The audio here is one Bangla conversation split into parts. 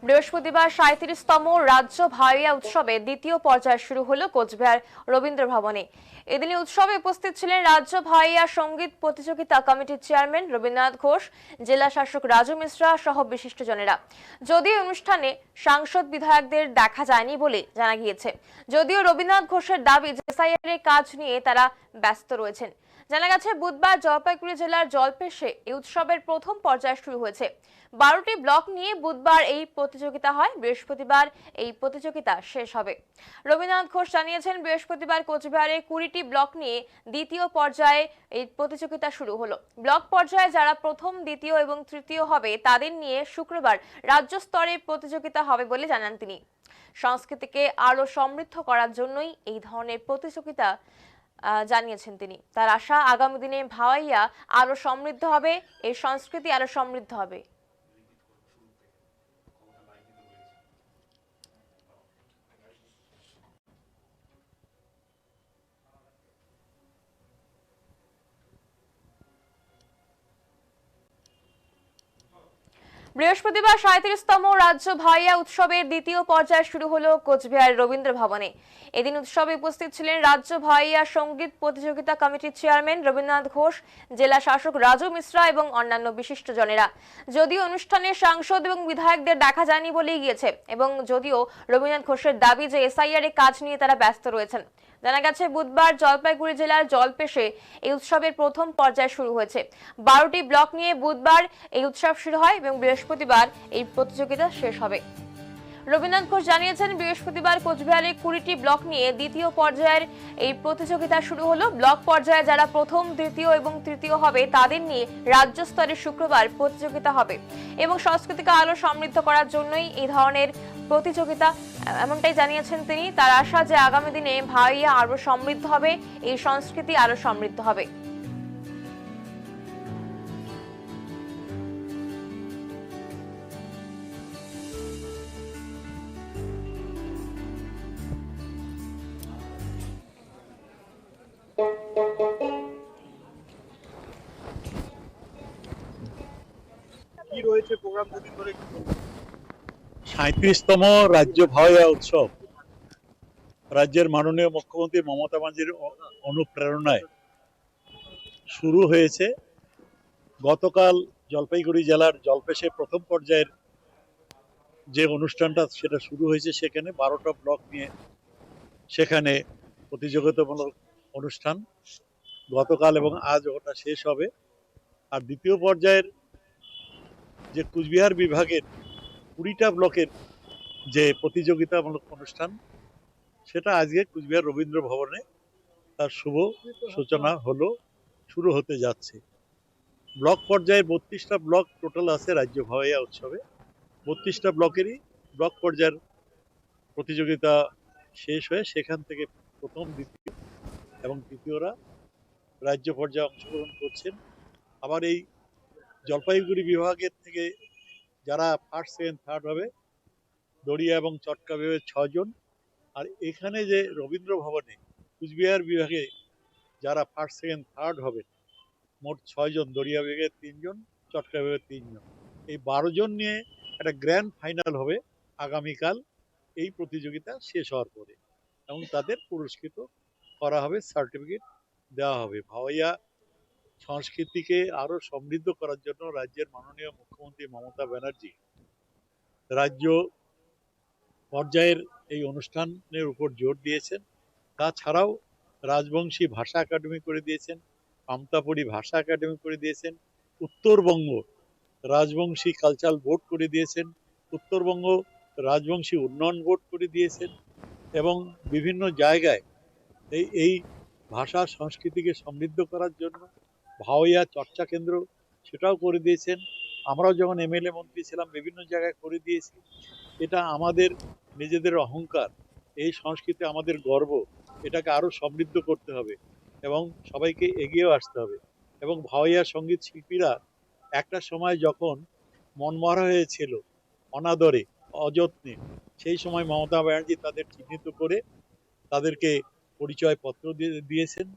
বৃহস্পতিবার ৩৭তম রাজ্য ভাইয়া উৎসবে দ্বিতীয় পর্যায় শুরু হলো কোচবিহার রবীন্দ্র ভবনে। এদিনে উৎসবে উপস্থিত ছিলেন রাজ্য ভাইয়া সঙ্গীত প্রতিযোগিতা কমিটির চেয়ারম্যান রবীন্দ্রনাথ ঘোষ, জেলা শাসক রাজু মিশ্রা সহ বিশিষ্টজনেরা। যদিও অনুষ্ঠানে সাংসদ বিধায়কদের দেখা যায়নি বলে জানা গিয়েছে। যদিও রবীন্দ্রনাথ ঘোষের দাবি যে এসআইআর এর কাজ নিয়ে তারা ব্যস্ত রয়েছেন। জানা গেছে বুধবার জলপাইগুড়ি জেলার জলপেশে এই উৎসবের প্রথম পর্যায় শুরু হয়েছে। 12টি ব্লক নিয়ে বুধবার এই প্রতিযোগিতা হয়, বৃহস্পতিবার এই প্রতিযোগিতা শেষ হবে। রবীন্দ্রনাথ ঘোষ জানিয়েছেন, বৃহস্পতিবার কোচবিহারে 20টি ব্লক নিয়ে দ্বিতীয় পর্যায়ে এই প্রতিযোগিতা শুরু হলো। ব্লক পর্যায়ে যারা প্রথম, দ্বিতীয় এবং তৃতীয় হবে তাদের নিয়ে শুক্রবার রাজ্য স্তরে প্রতিযোগিতা হবে বলে জানান তিনি। সংস্কৃতিকে আরো সমৃদ্ধ করার জন্যই এই ধরনের প্রতিযোগিতা জানিয়েছেন তিনি। তার আশা আগামী দিনে ভাওয়াইয়া আরো সমৃদ্ধ হবে, এই সংস্কৃতি আরো সমৃদ্ধ হবে। বৃহস্পতিবার ৩৭তম রাজ্য ভাইয়া উৎসবের দ্বিতীয় পর্যায় শুরু হলো কোচবিহার রবীন্দ্র ভবনে। এদিন উৎসবে উপস্থিত ছিলেন রাজ্য ভাইয়া সঙ্গীত প্রতিযোগিতা কমিটির চেয়ারম্যান রবীন্দ্রনাথ ঘোষ, জেলা শাসক রাজু মিশ্রা এবং অন্যান্য বিশিষ্টজনেরা। যদিও অনুষ্ঠানে সাংসদ এবং বিধায়কদের দেখা যায়নি বলেই গিয়েছে, এবং যদিও রবীন্দ্রনাথ ঘোষের দাবি যে এসআইআর এর কাজ নিয়ে তারা ব্যস্ত রয়েছেন। জানা গেছে বুধবার জলপাইগুড়ি জেলার জলপেশে এই উৎসবের প্রথম পর্যায় শুরু হয়েছে। 12টি ব্লক নিয়ে বুধবার এই উৎসব শুরু হয় এবং বৃহস্পতিবার এই প্রতিযোগিতা শেষ হবে। রবীন্দ্রনাথ ঘোষ জানিয়েছেন, বৃহস্পতিবার কোচবিহারে 20টি ব্লক নিয়ে দ্বিতীয় পর্যায়ের এই প্রতিযোগিতা শুরু হলো। ব্লক পর্যায়ে যারা প্রথম, দ্বিতীয় এবং তৃতীয় হবে তাদের নিয়ে রাজ্য স্তরে শুক্রবার প্রতিযোগিতা হবে এবং সংস্কৃতিকে আরো সমৃদ্ধ করার জন্যই এই ধরনের প্রতিযোগিতা, এমনটাই জানিয়েছেন তিনি। তার আশা যে আগামী দিনে ভাইয়া আরো সমৃদ্ধ হবে, এই সংস্কৃতি আরো সমৃদ্ধ হবে। কি রয়েছে প্রোগ্রাম দুদিন ধরে? ৩৭তম রাজ্য ভাওয়াইয়া উৎসব রাজ্যের মাননীয় মুখ্যমন্ত্রী মমতা ব্যানার্জির অনুপ্রেরণায় শুরু হয়েছে। গতকাল জলপাইগুড়ি জেলার জলপেশে প্রথম পর্যায়ের যে অনুষ্ঠানটা সেটা শুরু হয়েছে। সেখানে 12টা ব্লক নিয়ে সেখানে প্রতিযোগিতামূলক অনুষ্ঠান গতকাল এবং আজ ওটা শেষ হবে। আর দ্বিতীয় পর্যায়ের যে কুচবিহার বিভাগের 20টা ব্লকের যে প্রতিযোগিতামূলক অনুষ্ঠান সেটা আজকে কুচবিহার রবীন্দ্র ভবনে তার শুভ সূচনা হলো, শুরু হতে যাচ্ছে। ব্লক পর্যায়ে 32টা ব্লক টোটাল আছে রাজ্য ভাওয়াইয়া উৎসবে। 32টা ব্লকেরই ব্লক পর্যায়ের প্রতিযোগিতা শেষ হয়ে সেখান থেকে প্রথম, দ্বিতীয় এবং তৃতীয়রা রাজ্য পর্যায়ে অংশগ্রহণ করছেন। আবার এই জলপাইগুড়ি বিভাগের থেকে যারা ফার্স্ট, সেকেন্ড, থার্ড হবে দড়িয়া এবং চটকা বিভাগে 6 জন। আর এখানে যে রবীন্দ্র ভবনে কুচবিহার বিভাগে যারা ফার্স্ট, সেকেন্ড, থার্ড হবে মোট 6 জন, দড়িয়া বিভাগে 3 জন, চটকা বিভাগে 3 জন। এই 12 জন নিয়ে একটা গ্র্যান্ড ফাইনাল হবে আগামীকাল এই প্রতিযোগিতা শেষ হওয়ার পরে, এবং তাদের পুরস্কৃত করা হবে, সার্টিফিকেট দেওয়া হবে। ভাওয়াইয়া সংস্কৃতিকে আরো সমৃদ্ধ করার জন্য রাজ্যের মাননীয় মুখ্যমন্ত্রী মমতা ব্যানার্জি রাজ্য পর্যায়ের এই অনুষ্ঠানের উপর জোর দিয়েছেন। তাছাড়াও রাজবংশী ভাষা একাডেমি করে দিয়েছেন, আমতাপুরী ভাষা একাডেমি করে দিয়েছেন, উত্তরবঙ্গ রাজবংশী কালচারাল বোর্ড করে দিয়েছেন, উত্তরবঙ্গ রাজবংশী উন্নয়ন বোর্ড করে দিয়েছেন, এবং বিভিন্ন জায়গায় এই ভাষা সংস্কৃতিকে সমৃদ্ধ করার জন্য ভাওয়াইয়া চর্চা কেন্দ্র সেটাও করে দিয়েছেন। আমরাও যখন এমএলএ মন্ত্রী ছিলাম বিভিন্ন জায়গায় করে দিয়েছি। এটা আমাদের নিজেদের অহংকার, এই সংস্কৃতি আমাদের গর্ব, এটাকে আরো সমৃদ্ধ করতে হবে এবং সবাইকে এগিয়েও আসতে হবে। এবং ভাওয়াইয়া সঙ্গীত শিল্পীরা একটা সময় যখন মনমরা হয়েছিল অনাদরে, অযত্নে, সেই সময় মমতা ব্যানার্জি তাদের চিহ্নিত করে তাদেরকে পরিচয়পত্র দিয়েছেন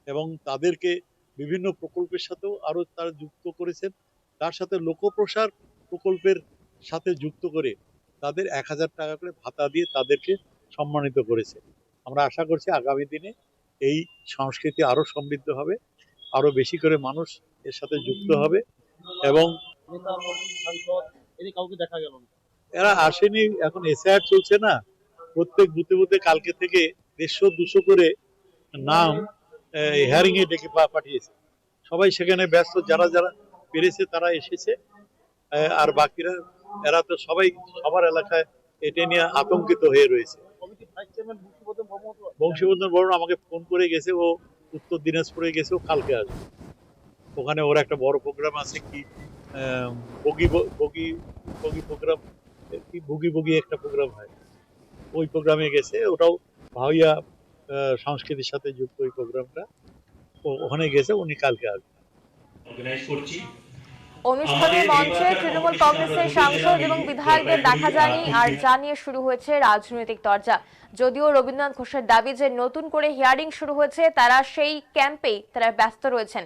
এবং তাদেরকে বিভিন্ন প্রকল্পের সাথেও আরো তারা যুক্ত করেছেন। তার সাথে লোকপ্রসার প্রকল্পের সাথে যুক্ত করে তাদের 1000 টাকা করে ভাতা দিয়ে তাদেরকে সম্মানিত করেছে। আমরা আশা করছি আগামী দিনে এই সংস্কৃতি আরো সমৃদ্ধ হবে, আরো বেশি করে মানুষ এর সাথে যুক্ত হবে এবং নেতা মন্ত্রী সাংসদ এদের কাউকে দেখা গেল না। এরা আসেনি। এখন এসআইআর চলছে না, প্রত্যেক বুথে বুথে কালকে থেকে 150-200 করে নাম হিয়ারিং এ ডেকে পাঠিয়েছে। সবাই সেখানে ব্যস্ত, যারা যারা পেরেছে তারা এসেছে, আর বাকিরা এরা তো সবাই সবার এলাকায় এটা নিয়ে আতঙ্কিত হয়ে রয়েছে। কমিটির ভাইস চেয়ারম্যান বঙ্কিমবন্ধু মোহাম্মদ বংশীবন্ধন বর্মন আমাকে ফোন করে গেছে, ও উত্তর দিনাজপুরে গেছে, ও কালকে আসবে। ওখানে ওর একটা বড় প্রোগ্রাম আছে, কি বগি বগি বগি প্রোগ্রাম, কি বগি বগি একটা প্রোগ্রাম হয়, ওই প্রোগ্রামে গেছে। ওটাও ভাইয়া সংস্কৃতির সাথে যুক্ত ওই প্রোগ্রামটা, ওখানে গেছে, উনি কালকে আসবে। অর্গানাইজ করছি। অনুষ্ঠানে মঞ্চে তৃণমূল কংগ্রেসের সাংসদ এবং বিধায়কদের দেখা যায়নি, আর জানিয়ে শুরু হয়েছে রাজনৈতিক তরজা। যদিও রবীন্দ্রনাথ ঘোষের দাবি যে নতুন করে হিয়ারিং শুরু হয়েছে, তারা সেই ক্যাম্পেই তারা ব্যস্ত রয়েছেন।